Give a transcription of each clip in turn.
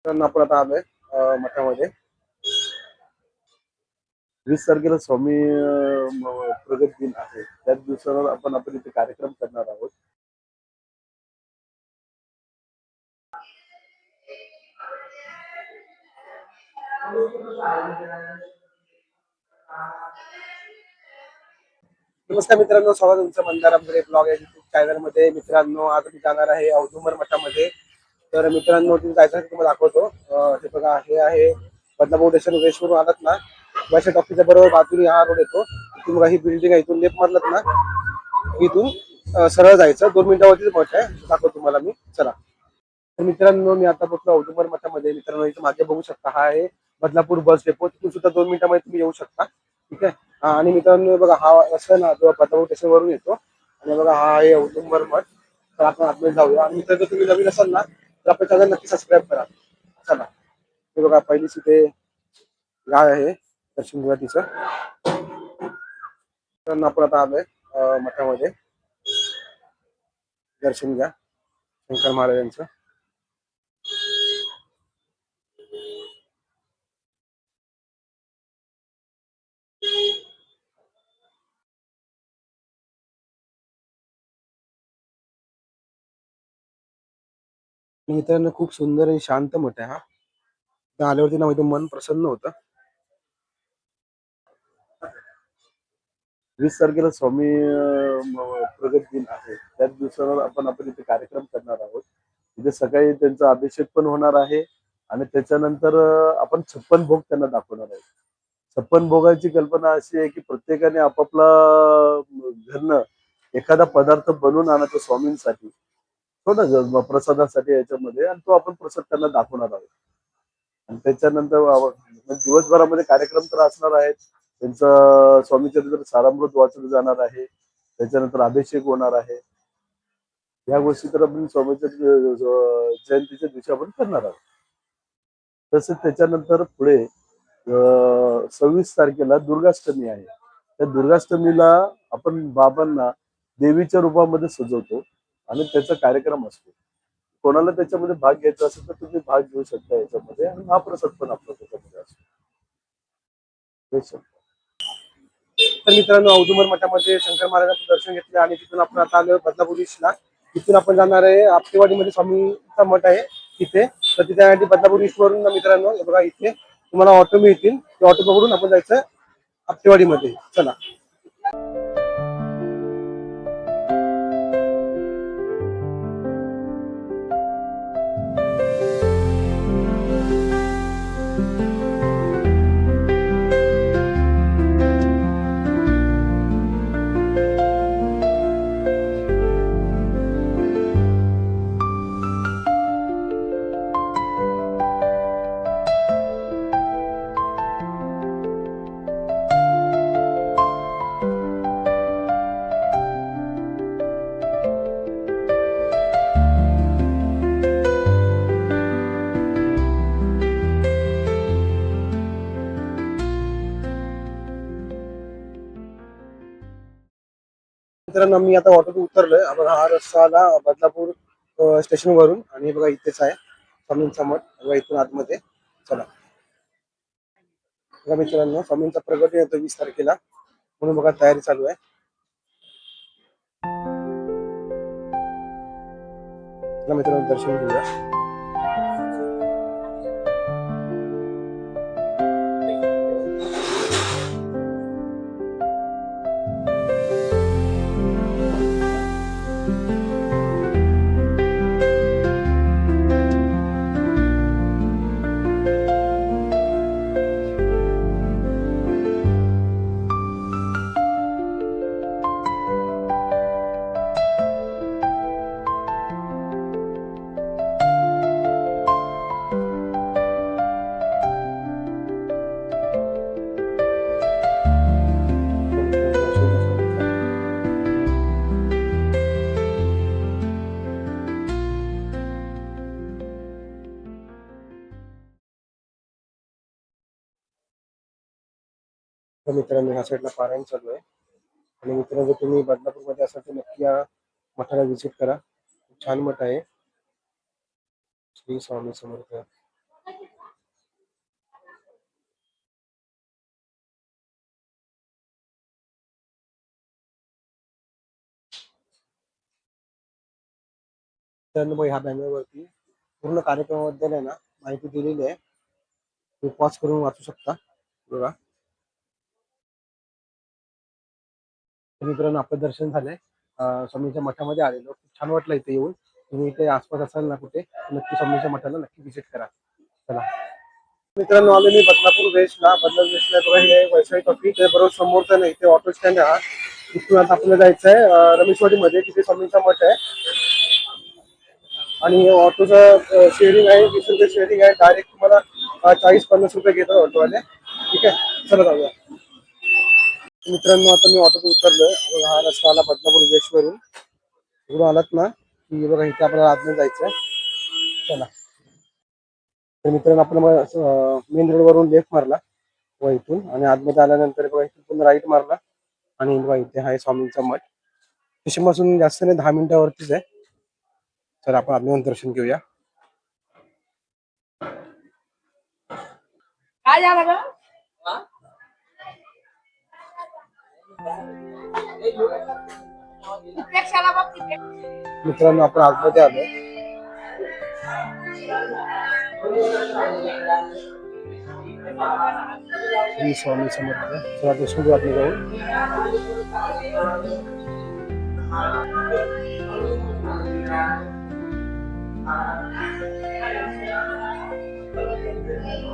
तर आपण आता आलोय मठामध्ये 20 तारखेला स्वामी प्रगट दिन आहे. त्याच दिवसावर आपण इथे कार्यक्रम करणार आहोत. नमस्कार मित्रांनो, स्वागत आहे तुमचं मंदारामध्ये ब्लॉग या युट्यूब चॅनलमध्ये. मित्रांनो, आज मी जाणार आहे औदुंबर मठामध्ये. तर मित्रांनो, तुम्ही जायचं तुम्हाला दाखवतो. हे बघा, हे आहे बदलापूर स्टेशन. वेशवरून आलात ना, वैशा टॉकीच्या बरोबर बाजूने हा रोड येतो. इथून बघा, ही बिल्डिंग आहे. इथून लेफ्ट मारलात ना, इथून सरळ जायचं. 2 मिनिटावरतीच मठ आहे, दाखवतो तुम्हाला मी. चला. तर मित्रांनो, मी आता पोहोचलो औदुंबर मठामध्ये. मित्रांनो, इथं मागे बघू शकता, हा आहे बदलापूर बस डेपो. तिथून सुद्धा 2 मिनिटामध्ये तुम्ही येऊ शकता. ठीक आहे. आणि मित्रांनो, बघा, हा रस्ता ना जो बदलापूर स्टेशनवरून येतो. आणि बघा, हा आहे औदुंबर मठ. तर आपण आतमध्ये जाऊया. आणि मित्रांनो, तुम्ही नवीन असाल ना, तर आपल्या चॅनल नक्की सबस्क्राईब करा. चला. हे बघा, पहिलीच इथे गाय आहे, दर्शन घेऊया तिचं. तर आपण आता आलोय मठामध्ये. दर्शन घ्या शंकर महाराजांचं. मित्रांनो, खूप सुंदर आणि शांत मठ आहे हा. त्या आल्यावरती ना एकदम मन प्रसन्न होतं. 20 तारखेला स्वामी प्रगट दिन आहे. त्याच दिवसावर आपण इथे कार्यक्रम करणार आहोत. तिथे सकाळी त्यांचा अभिषेक पण होणार आहे. आणि त्याच्यानंतर आपण 56 भोग त्यांना दाखवणार आहोत. 56 भोगाची कल्पना अशी आहे की प्रत्येकाने आपापला घरनं एखादा पदार्थ बनवून आणायचा स्वामींसाठी, हो ना, प्रसादासाठी याच्यामध्ये. आणि तो आपण प्रसाद त्यांना दाखवणार आहोत. आणि त्याच्यानंतर दिवसभरामध्ये कार्यक्रम तर असणार आहेत. त्यांचं स्वामीचरित्र सारामृत वाचलं जाणार आहे. त्याच्यानंतर अभिषेक होणार आहे. या गोष्टी तर आपण स्वामीच्या जयंतीच्या दिवशी आपण करणार आहोत. तसेच त्याच्यानंतर पुढे 26 तारखेला दुर्गाष्टमी आहे. त्या दुर्गाष्टमीला आपण बाबांना देवीच्या रूपामध्ये सजवतो आणि त्याचा कार्यक्रम असतो. कोणाला त्याच्यामध्ये भाग घ्यायचा असेल तर तुम्ही भाग घेऊ शकता याच्यामध्ये. आणि महाप्रसाद पण आपला त्याच्यामध्ये असतो. तर मित्रांनो, औदुंबर मठामध्ये शंकर महाराजांचं दर्शन घेतलं आणि तिथून आपण आता आलो बदलापूर ईस्टला. तिथून आपण जाणार आहे आपटेवाडीमध्ये स्वामीचा मठ आहे तिथे. तर तिथे बदलापूर ईस्ट वरून मित्रांनो, हे बघा, इथे तुम्हाला ऑटो मिळतील. त्या ऑटो पकडून आपण जायचं आपटेवाडीमध्ये. चला. मित्रांनो, मी आता ऑटोतून उतरलोय. आपण हा रस्ता आला बदलापूर स्टेशन वरून. आणि बघा, इथेच आहे स्वामींचा मठ. बघा, इथून आतमध्ये. चला. बघा मित्रांनो, स्वामींचा प्रगट येतो 20 तारखेला, म्हणून बघा तयारी चालू आहे. चला मित्रांनो, दर्शन घेऊया. तर मित्रांनो, ह्या साईडला पारायण चालू आहे. आणि मित्रांनो, जर तुम्ही बदलापूरमध्ये असाल तर नक्की या मठाला व्हिजिट करा. खूप छान मठ आहे. श्री स्वामी समर्थ. तर ह्या बॅनरवरती पूर्ण कार्यक्रमाबद्दल आहे ना माहिती दिलेली आहे. तुम्ही पॉज करून वाचू शकता. बघा मित्रांनो, आपलं दर्शन झालंय. स्वामींच्या मठामध्ये आलेलो, खूप छान वाटलं इथे येऊन. तुम्ही इथे आसपास असाल ना कुठे, नक्की स्वामींच्या मठाला नक्की व्हिजिट करा. चला मित्रांनो, आलो मी बदलापूर वेस्टला. बदलापूर वेस्टला बघा हे वैशाली टॉकी ते बरोबर समोरचा नाही, इथे ऑटो स्टँड आहे. तिथून आता आपल्याला जायचं आहे रमेशवाडीमध्ये, तिथे स्वामींचा मठ आहे. आणि ऑटोचं शेअरिंग आहे, 20 रुपये शेअरिंग आहे. डायरेक्ट तुम्हाला 40-50 रुपये घेतात ऑटोवाले. ठीक आहे, चला जाऊया. मित्रांनो, आता मी ऑटोत उतरलोय. बघा हा रस्ता आला बदलापूर वेस्टवरून. इकडून आलात ना की बघा इथे आपल्याला आतमध्ये जायचं आहे. चला तर मित्रांनो, आपण मेन रोडवरून लेफ्ट मारला व इथून, आणि आतमध्ये आल्यानंतर बघा इथून राईट मारला, आणि बघा इथे आहे स्वामींचा मठ. स्टेशनपासून जास्त नाही, 10 मिनिटावरतीच आहे. तर आपण आतमध्ये दर्शन घेऊया. काय झालं ग? मित्रांनो, आपण आतमध्ये आलो. श्री स्वामी समर्थ. चला दर्शन घेऊ आपले जाऊन.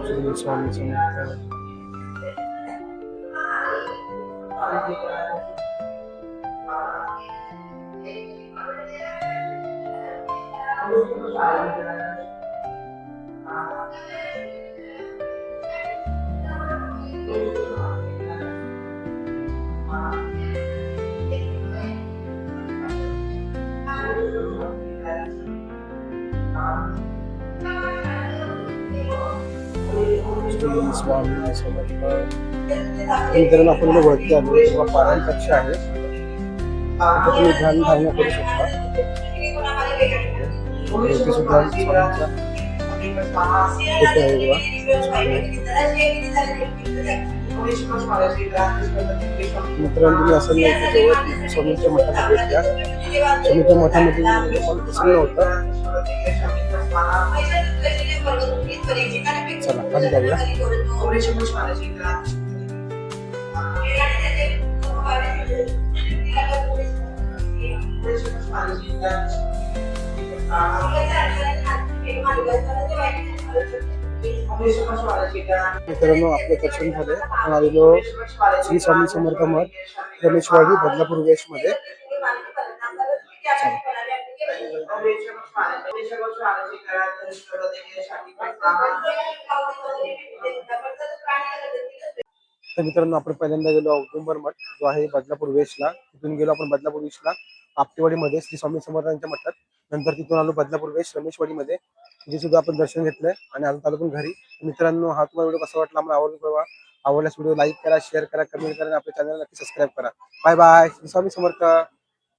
श्री स्वामी समर्थ. श्री स्वामी समर्थ. मित्रांनो, आपण वरती आलो. किंवा पारायण कक्ष आहे, तुम्ही ध्यान धारणा करू शकता. इथे सुद्धा स्वामींचा फोटो आहे मित्रांनो, तुम्ही असं नाही जवळ स्वामींच्या मठाला भेट द्या. स्वामींच्या मठामध्ये पण प्रसन्न होतं. चला खाली जाऊया. मित्रांनो, आपलं दर्शन झाले. आपण आलेलो श्री स्वामी समर्थ मठ, रमेशवाडी, बदलापूर वेस्ट मध्ये. तर मित्रांनो, आपण पहिल्यांदा गेलो औदुंबर मठ, जो आहे बदलापूर वेस्टला. तिथून गेलो आपण बदलापूर वेस्टला आपटेवाडीमध्ये श्री स्वामी समर्थांच्या मठात. नंतर तिथून आलो बदलापूर वेस्ट रमेशवाडीमध्ये, तिथे सुद्धा आपण दर्शन घेतलंय. आणि अजून आलो पण घरी. मित्रांनो, हा तुम्हाला व्हिडिओ कसा वाटला मला आवडल्यास व्हिडिओ लाईक करा, शेअर करा, कमेंट करा, आणि आपल्या चॅनलला नक्की सबस्क्राईब करा. Bye bye. श्री स्वामी समर्थ.